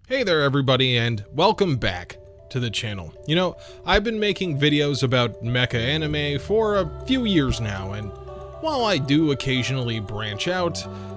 Hey there everybody, and welcome back to the channel. You know, I've been making videos about mecha anime for a few years now, and while I do occasionally branch out,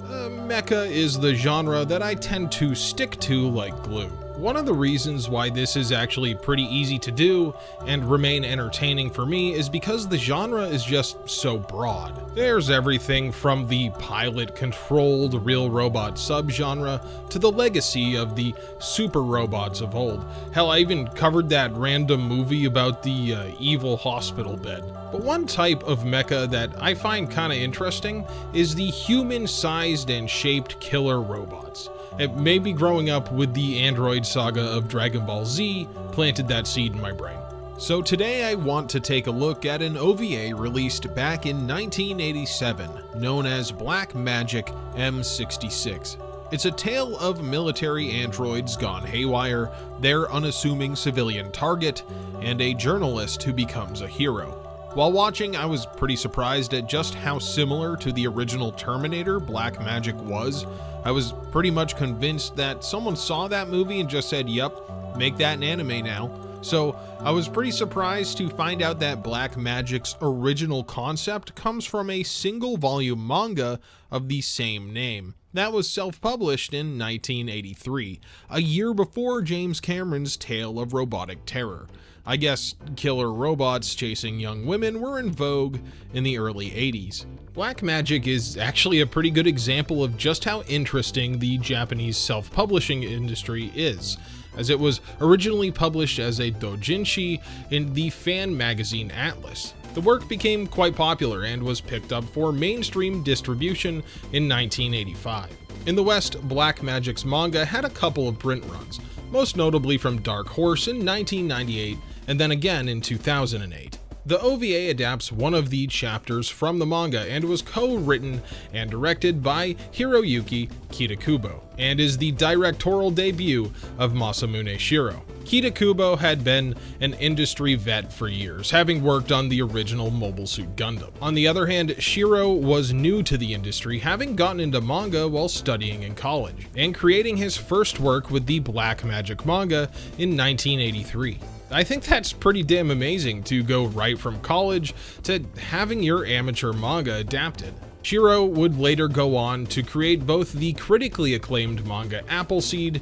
mecha is the genre that I tend to stick to like glue. One of the reasons why this is actually pretty easy to do and remain entertaining for me is because the genre is just so broad. There's everything from the pilot-controlled real robot subgenre to the legacy of the super robots of old. Hell, I even covered that random movie about the evil hospital bed. But one type of mecha that I find kinda interesting is the human-sized and shaped killer robots. It may be growing up with the android saga of Dragon Ball Z planted that seed in my brain. So today I want to take a look at an OVA released back in 1987, known as Blackmagic M-66. It's a tale of military androids gone haywire, their unassuming civilian target, and a journalist who becomes a hero. While watching, I was pretty surprised at just how similar to the original Terminator Blackmagic was. I was pretty much convinced that someone saw that movie and just said, "Yup, make that an anime now." So I was pretty surprised to find out that Blackmagic's original concept comes from a single volume manga of the same name. That was self-published in 1983, a year before James Cameron's Tale of Robotic Terror. I guess killer robots chasing young women were in vogue in the early 80s. Blackmagic is actually a pretty good example of just how interesting the Japanese self-publishing industry is, as it was originally published as a doujinshi in the fan magazine Atlas. The work became quite popular and was picked up for mainstream distribution in 1985. In the West, Blackmagic's manga had a couple of print runs, most notably from Dark Horse in 1998 and then again in 2008. The OVA adapts one of the chapters from the manga and was co-written and directed by Hiroyuki Kitakubo, and is the directorial debut of Masamune Shirow. Kitakubo had been an industry vet for years, having worked on the original Mobile Suit Gundam. On the other hand, Shirow was new to the industry, having gotten into manga while studying in college, and creating his first work with the Blackmagic manga in 1983. I think that's pretty damn amazing to go right from college to having your amateur manga adapted. Shirow would later go on to create both the critically acclaimed manga Appleseed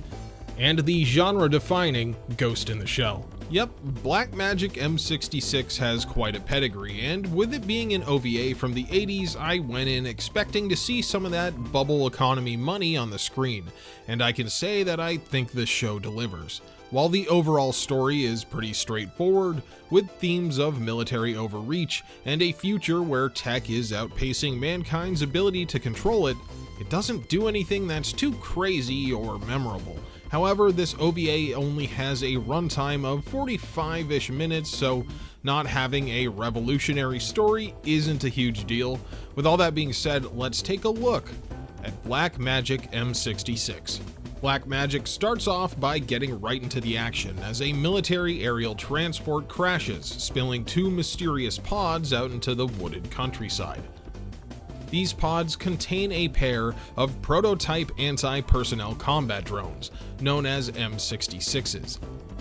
and the genre-defining Ghost in the Shell. Yep, Blackmagic M-66 has quite a pedigree, and with it being an OVA from the 80s, I went in expecting to see some of that bubble economy money on the screen, and I can say that I think this show delivers. While the overall story is pretty straightforward, with themes of military overreach and a future where tech is outpacing mankind's ability to control it, it doesn't do anything that's too crazy or memorable. However, this OVA only has a runtime of 45-ish minutes, so not having a revolutionary story isn't a huge deal. With all that being said, let's take a look at Blackmagic M-66. Blackmagic starts off by getting right into the action as a military aerial transport crashes, spilling two mysterious pods out into the wooded countryside. These pods contain a pair of prototype anti-personnel combat drones, known as M-66s.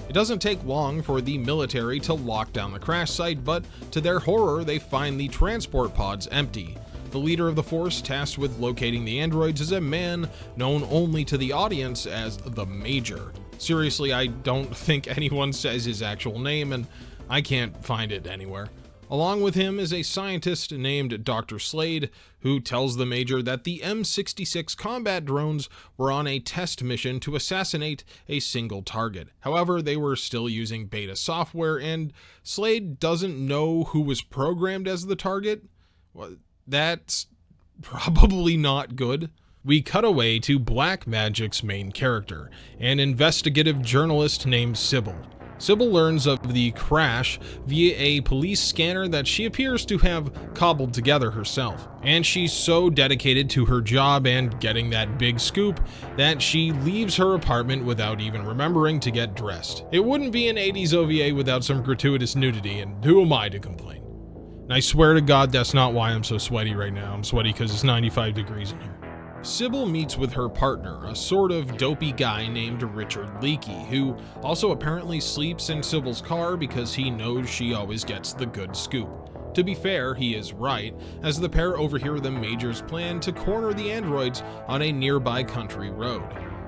It doesn't take long for the military to lock down the crash site, but to their horror, they find the transport pods empty. The leader of the force tasked with locating the androids is a man known only to the audience as the Major. Seriously, I don't think anyone says his actual name, and I can't find it anywhere. Along with him is a scientist named Dr. Slade, who tells the Major that the M-66 combat drones were on a test mission to assassinate a single target. However, they were still using beta software, and Slade doesn't know who was programmed as the target. Well, that's probably not good. We cut away to Blackmagic's main character, an investigative journalist named Sybil. Sybil learns of the crash via a police scanner that she appears to have cobbled together herself, and she's so dedicated to her job and getting that big scoop that she leaves her apartment without even remembering to get dressed. It wouldn't be an 80s OVA without some gratuitous nudity, and who am I to complain? And I swear to God that's not why I'm so sweaty right now. I'm sweaty because it's 95 degrees in here. Sybil meets with her partner, a sort of dopey guy named Richard Leakey, who also apparently sleeps in Sybil's car because he knows she always gets the good scoop. To be fair, he is right, as the pair overhear the Major's plan to corner the androids on a nearby country road.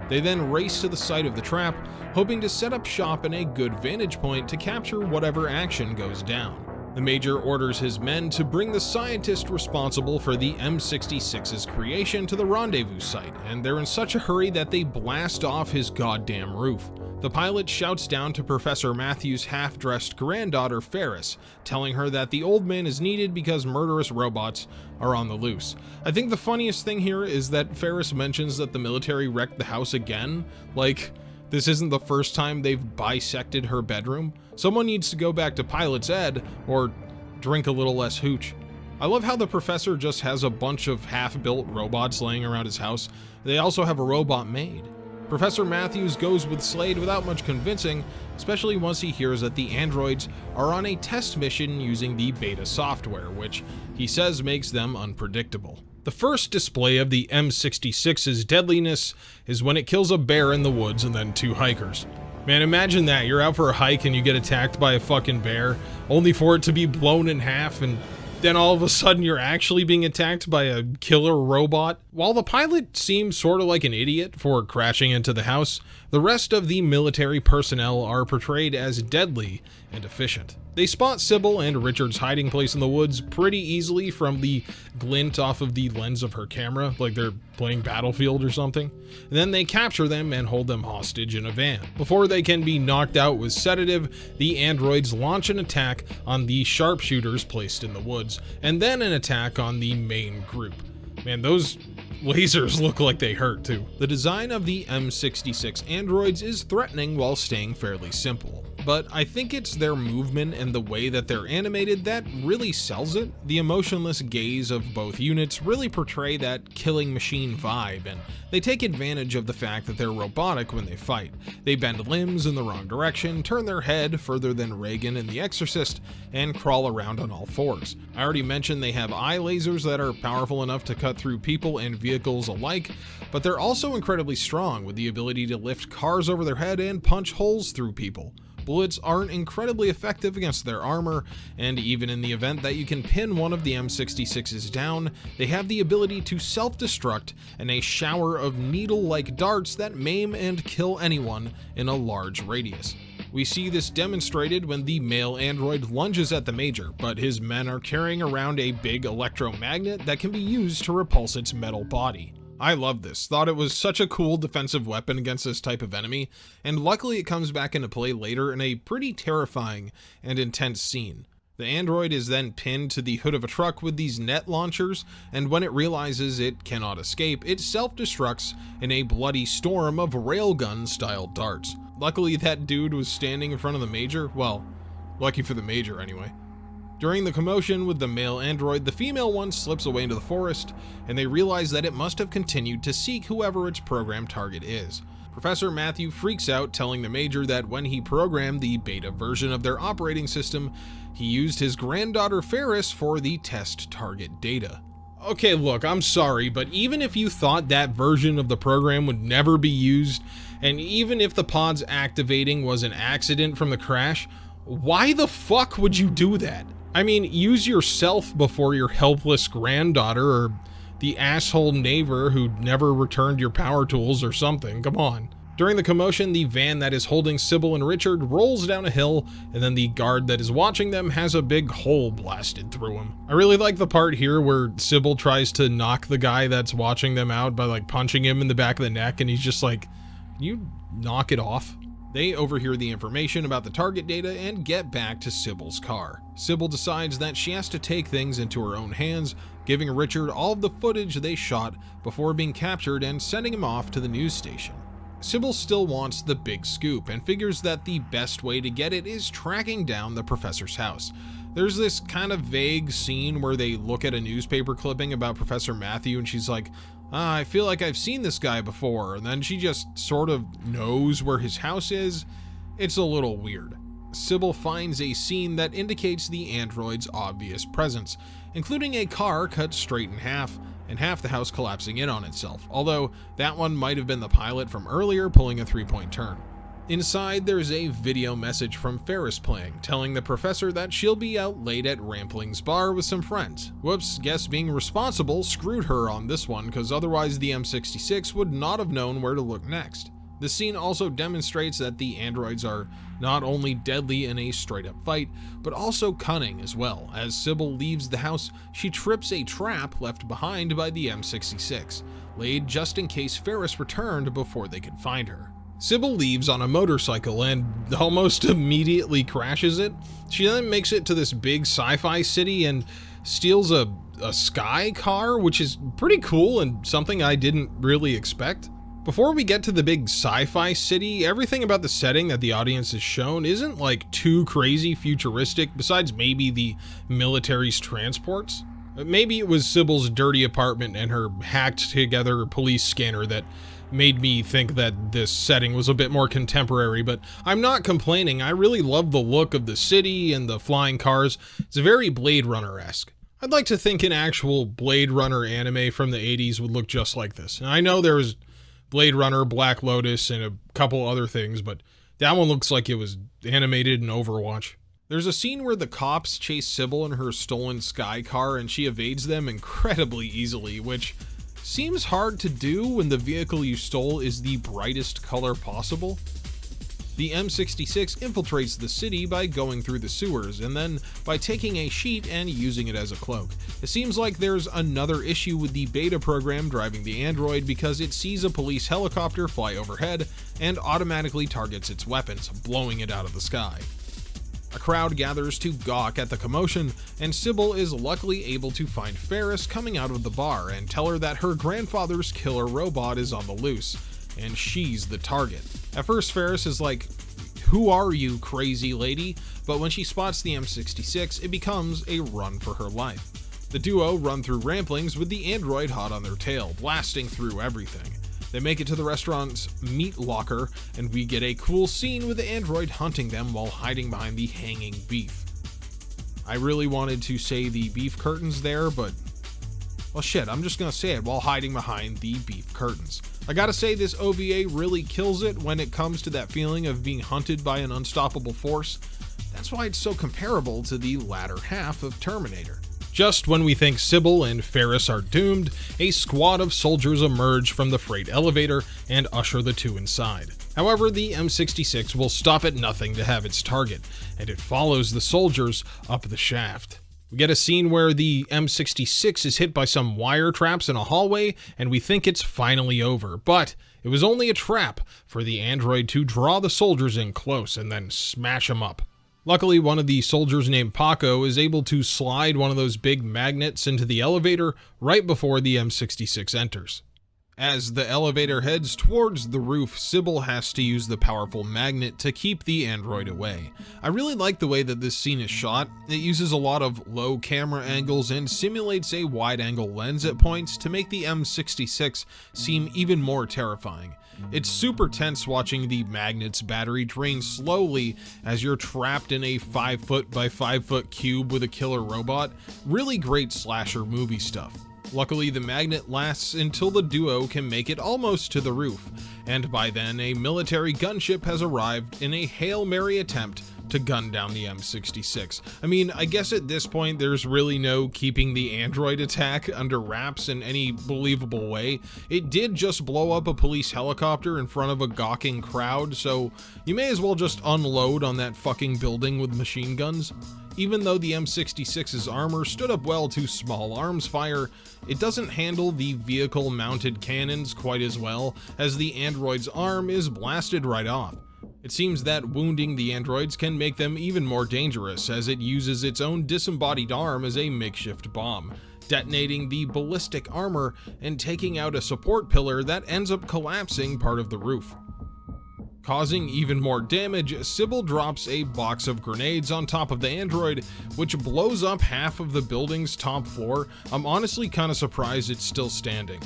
They then race to the site of the trap, hoping to set up shop in a good vantage point to capture whatever action goes down. The Major orders his men to bring the scientist responsible for the M-66's creation to the rendezvous site, and they're in such a hurry that they blast off his goddamn roof. The pilot shouts down to Professor Matthew's half-dressed granddaughter Ferris, telling her that the old man is needed because murderous robots are on the loose. I think the funniest thing here is that Ferris mentions that the military wrecked the house again. Like, this isn't the first time they've bisected her bedroom. Someone needs to go back to pilot's ed or drink a little less hooch. I love how the professor just has a bunch of half-built robots laying around his house. They also have a robot maid. Professor Matthews goes with Slade without much convincing, especially once he hears that the androids are on a test mission using the beta software, which he says makes them unpredictable. The first display of the M-66's deadliness is when it kills a bear in the woods and then 2 hikers. Man, imagine that. You're out for a hike and you get attacked by a fucking bear, only for it to be blown in half, and then all of a sudden you're actually being attacked by a killer robot. While the pilot seems sort of like an idiot for crashing into the house, the rest of the military personnel are portrayed as deadly and efficient. They spot Sybil and Richard's hiding place in the woods pretty easily from the glint off of the lens of her camera, like they're playing Battlefield or something. And then they capture them and hold them hostage in a van. Before they can be knocked out with sedative, the androids launch an attack on the sharpshooters placed in the woods, and then an attack on the main group. Man, those lasers look like they hurt too. The design of the M-66 androids is threatening while staying fairly simple, but I think it's their movement and the way that they're animated that really sells it. The emotionless gaze of both units really portray that killing machine vibe, and they take advantage of the fact that they're robotic when they fight. They bend limbs in the wrong direction, turn their head further than Reagan in The Exorcist, and crawl around on all fours. I already mentioned they have eye lasers that are powerful enough to cut through people and vehicles alike, but they're also incredibly strong with the ability to lift cars over their head and punch holes through people. Bullets aren't incredibly effective against their armor, and even in the event that you can pin one of the M-66s down, they have the ability to self-destruct in a shower of needle-like darts that maim and kill anyone in a large radius. We see this demonstrated when the male android lunges at the Major, but his men are carrying around a big electromagnet that can be used to repulse its metal body. I love this, thought it was such a cool defensive weapon against this type of enemy, and luckily it comes back into play later in a pretty terrifying and intense scene. The android is then pinned to the hood of a truck with these net launchers, and when it realizes it cannot escape, it self-destructs in a bloody storm of railgun-style darts. Luckily that dude was standing in front of the Major, well, lucky for the Major anyway. During the commotion with the male android, the female one slips away into the forest, and they realize that it must have continued to seek whoever its programmed target is. Professor Matthew freaks out, telling the Major that when he programmed the beta version of their operating system, he used his granddaughter Ferris for the test target data. Okay, look, I'm sorry, but even if you thought that version of the program would never be used, and even if the pod's activating was an accident from the crash, why the fuck would you do that? I mean, use yourself before your helpless granddaughter or the asshole neighbor who never returned your power tools or something, come on. During the commotion, the van that is holding Sybil and Richard rolls down a hill, and then the guard that is watching them has a big hole blasted through him. I really like the part here where Sybil tries to knock the guy that's watching them out by like punching him in the back of the neck, and he's just like, can you knock it off? They overhear the information about the target data and get back to Sybil's car. Sybil decides that she has to take things into her own hands, giving Richard all of the footage they shot before being captured and sending him off to the news station. Sybil still wants the big scoop and figures that the best way to get it is tracking down the professor's house. There's this kind of vague scene where they look at a newspaper clipping about Professor Matthew and she's like, I feel like I've seen this guy before, and then she just sort of knows where his house is. It's a little weird. Sybil finds a scene that indicates the android's obvious presence, including a car cut straight in half and half the house collapsing in on itself, although that one might have been the pilot from earlier pulling a 3-point turn. Inside, there's a video message from Ferris playing, telling the professor that she'll be out late at Rampling's bar with some friends. Whoops, guess being responsible screwed her on this one, because otherwise the M-66 would not have known where to look next. The scene also demonstrates that the androids are not only deadly in a straight-up fight, but also cunning as well. As Sybil leaves the house, she trips a trap left behind by the M-66, laid just in case Ferris returned before they could find her. Sybil leaves on a motorcycle and almost immediately crashes it. She then makes it to this big sci-fi city and steals a sky car, which is pretty cool and something I didn't really expect. Before we get to the big sci-fi city, everything about the setting that the audience is shown isn't like too crazy futuristic, besides maybe the military's transports. Maybe it was Sybil's dirty apartment and her hacked together police scanner that made me think that this setting was a bit more contemporary, but I'm not complaining. I really love the look of the city and the flying cars. It's very Blade Runner-esque. I'd like to think an actual Blade Runner anime from the 80s would look just like this. And I know there was Blade Runner, Black Lotus, and a couple other things, but that one looks like it was animated in Overwatch. There's a scene where the cops chase Sybil in her stolen sky car and she evades them incredibly easily, which seems hard to do when the vehicle you stole is the brightest color possible. The M-66 infiltrates the city by going through the sewers and then by taking a sheet and using it as a cloak. It seems like there's another issue with the beta program driving the android because it sees a police helicopter fly overhead and automatically targets its weapons, blowing it out of the sky. A crowd gathers to gawk at the commotion, and Sybil is luckily able to find Ferris coming out of the bar and tell her that her grandfather's killer robot is on the loose, and she's the target. At first, Ferris is like, "Who are you, crazy lady?" But when she spots the M-66, it becomes a run for her life. The duo run through Ramplings with the android hot on their tail, blasting through everything. They make it to the restaurant's meat locker, and we get a cool scene with the android hunting them while hiding behind the hanging beef. I really wanted to say the beef curtains there, but well shit, I'm just gonna say it while hiding behind the beef curtains. I gotta say this OVA really kills it when it comes to that feeling of being hunted by an unstoppable force. That's why it's so comparable to the latter half of Terminator. Just when we think Sybil and Ferris are doomed, a squad of soldiers emerge from the freight elevator and usher the two inside. However, the M-66 will stop at nothing to have its target, and it follows the soldiers up the shaft. We get a scene where the M-66 is hit by some wire traps in a hallway, and we think it's finally over, but it was only a trap for the android to draw the soldiers in close and then smash them up. Luckily, one of the soldiers named Paco is able to slide one of those big magnets into the elevator right before the M-66 enters. As the elevator heads towards the roof, Sybil has to use the powerful magnet to keep the android away. I really like the way that this scene is shot. It uses a lot of low camera angles and simulates a wide-angle lens at points to make the M-66 seem even more terrifying. It's super tense watching the magnet's battery drain slowly as you're trapped in a 5-foot by 5-foot cube with a killer robot. Really great slasher movie stuff. Luckily, the magnet lasts until the duo can make it almost to the roof, and by then a military gunship has arrived in a Hail Mary attempt to gun down the M-66. I mean, I guess at this point there's really no keeping the android attack under wraps in any believable way. It did just blow up a police helicopter in front of a gawking crowd, so you may as well just unload on that fucking building with machine guns. Even though the M-66's armor stood up well to small arms fire, it doesn't handle the vehicle-mounted cannons quite as well, as the android's arm is blasted right off. It seems that wounding the androids can make them even more dangerous, as it uses its own disembodied arm as a makeshift bomb, detonating the ballistic armor and taking out a support pillar that ends up collapsing part of the roof. Causing even more damage, Sybil drops a box of grenades on top of the android, which blows up half of the building's top floor. I'm honestly kinda surprised it's still standing.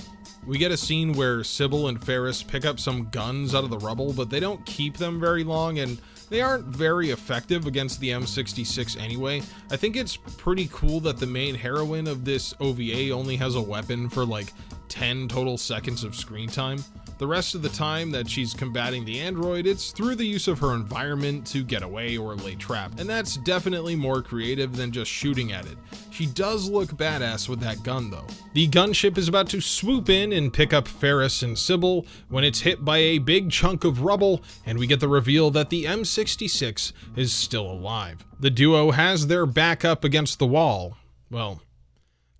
We get a scene where Sybil and Ferris pick up some guns out of the rubble, but they don't keep them very long, and they aren't very effective against the M-66 anyway. I think it's pretty cool that the main heroine of this OVA only has a weapon for like 10 total seconds of screen time. The rest of the time that she's combating the android, it's through the use of her environment to get away or lay trap, and that's definitely more creative than just shooting at it. She does look badass with that gun though. The gunship is about to swoop in and pick up Ferris and Sybil when it's hit by a big chunk of rubble, and we get the reveal that the M-66 is still alive. The duo has their back up against the wall. Well,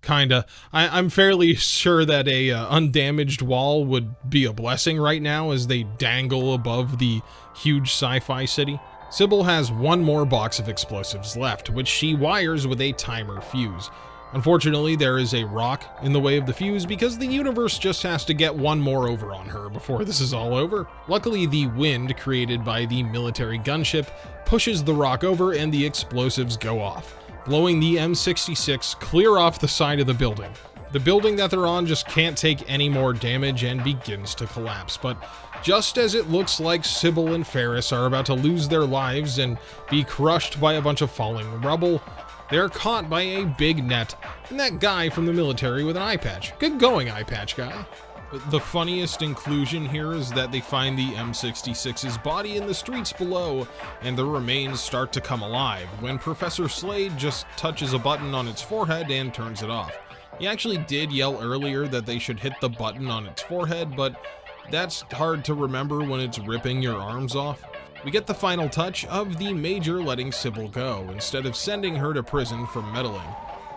kinda. I'm fairly sure that a undamaged wall would be a blessing right now as they dangle above the huge sci-fi city. Sybil has one more box of explosives left, which she wires with a timer fuse. Unfortunately, there is a rock in the way of the fuse because the universe just has to get one more over on her before this is all over. Luckily, the wind created by the military gunship pushes the rock over and the explosives go off, blowing the M-66 clear off the side of the building. The building that they're on just can't take any more damage and begins to collapse, but just as it looks like Sybil and Ferris are about to lose their lives and be crushed by a bunch of falling rubble, they're caught by a big net and that guy from the military with an eye patch. Good going, eye patch guy. The funniest inclusion here is that they find the M-66's body in the streets below, and the remains start to come alive when Professor Slade just touches a button on its forehead and turns it off. He actually did yell earlier that they should hit the button on its forehead, but that's hard to remember when it's ripping your arms off. We get the final touch of the Major letting Sybil go, instead of sending her to prison for meddling.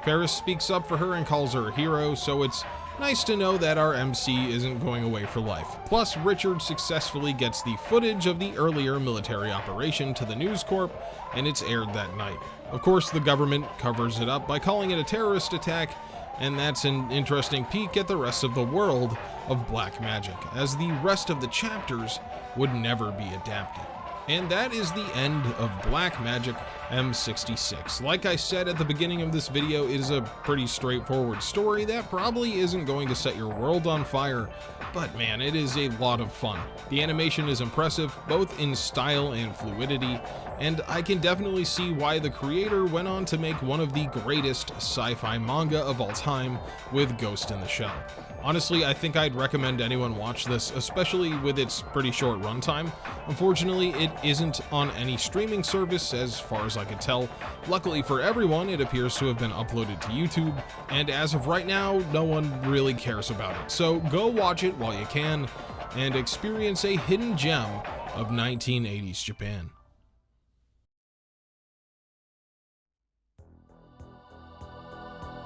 Ferris speaks up for her and calls her a hero, so it's nice to know that our MC isn't going away for life. Plus, Richard successfully gets the footage of the earlier military operation to the News Corp, and it's aired that night. Of course, the government covers it up by calling it a terrorist attack, and that's an interesting peek at the rest of the world of Blackmagic, as the rest of the chapters would never be adapted. And that is the end of Blackmagic M-66. Like I said at the beginning of this video, it is a pretty straightforward story that probably isn't going to set your world on fire, but man, it is a lot of fun. The animation is impressive, both in style and fluidity, and I can definitely see why the creator went on to make one of the greatest sci-fi manga of all time with Ghost in the Shell. Honestly, I think I'd recommend anyone watch this, especially with its pretty short runtime. Unfortunately, it isn't on any streaming service as far as I could tell. Luckily for everyone, it appears to have been uploaded to YouTube, and as of right now, no one really cares about it. So go watch it while you can, and experience a hidden gem of 1980s Japan.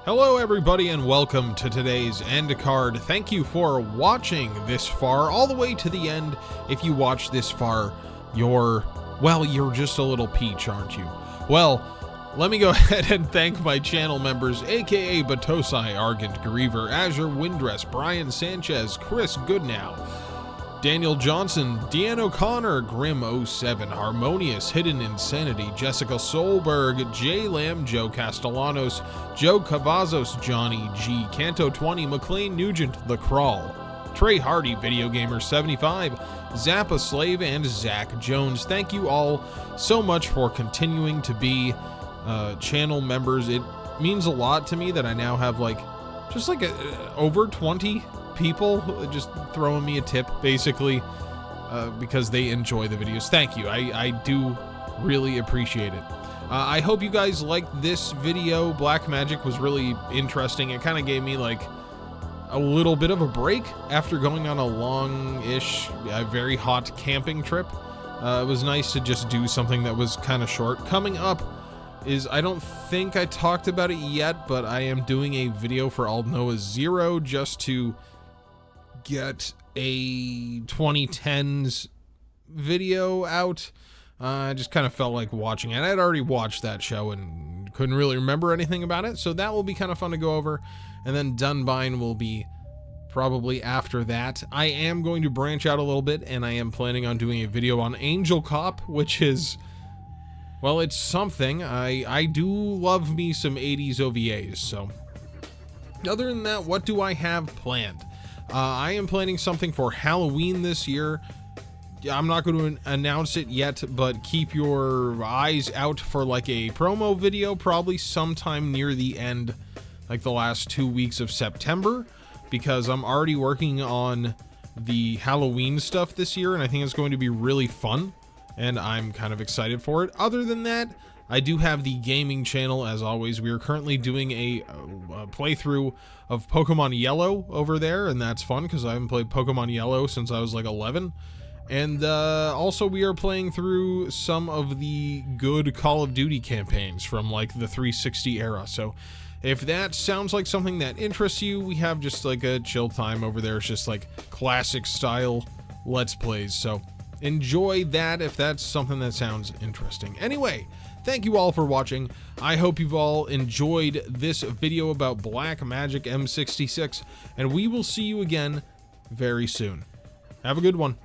Hello everybody and welcome to today's end card. Thank you for watching this far, all the way to the end. If you watch this far, you're just a little peach, aren't you? Well, let me go ahead and thank my channel members, aka Batosai, Argent, Griever, Azure, Windress, Brian Sanchez, Chris Goodnow, Daniel Johnson, Deanne O'Connor, Grim07, Harmonious, Hidden Insanity, Jessica Solberg, J Lamb, Joe Castellanos, Joe Cavazos, Johnny G, Canto 20, McLean Nugent, The Crawl, Trey Hardy, Video Gamer 75, Zappa Slave, and Zach Jones. Thank you all so much for continuing to be channel members. It means a lot to me that I now have over 20 people just throwing me a tip, basically, because they enjoy the videos. Thank you. I do really appreciate it. I hope you guys liked this video. Blackmagic was really interesting. It kind of gave me like a little bit of a break after going on a long-ish, very hot camping trip. It was nice to just do something that was kind of short. Coming up is, I don't think I talked about it yet, but I am doing a video for Aldnoah Zero just to get a 2010s video out. I just kind of felt like watching it. I'd already watched that show and couldn't really remember anything about it, so that will be kind of fun to go over. And then Dunbine will be probably after that. I am going to branch out a little bit, and I am planning on doing a video on Angel Cop, which is, well, it's something. I do love me some 80s OVAs, so other than that, what do I have planned? I am planning something for Halloween this year. I'm not going to announce it yet, but keep your eyes out for like a promo video, probably sometime near the end, like the last 2 weeks of September, because I'm already working on the Halloween stuff this year, and I think it's going to be really fun, and I'm kind of excited for it. Other than that, I do have the gaming channel, as always. We are currently doing a playthrough of Pokemon Yellow over there, and that's fun because I haven't played Pokemon Yellow since I was like 11. And also we are playing through some of the good Call of Duty campaigns from like the 360 era. So if that sounds like something that interests you, we have just like a chill time over there. It's just like classic style Let's Plays. So enjoy that if that's something that sounds interesting. Anyway, thank you all for watching. I hope you've all enjoyed this video about Blackmagic M-66, and we will see you again very soon. Have a good one.